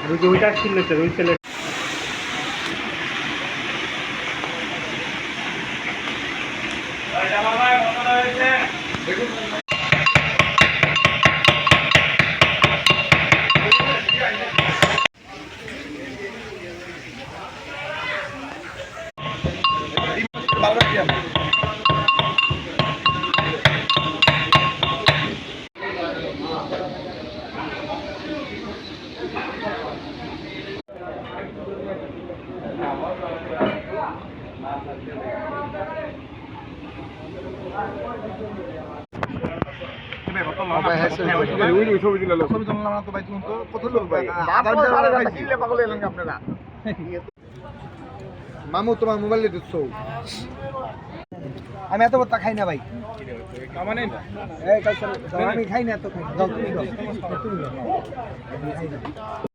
ওইটা ছিল ওই ছেলে মামু তোমার মোবাইলে দিচ্ছো আমি এত বড় খাই না ভাই আমি খাই না এত খাই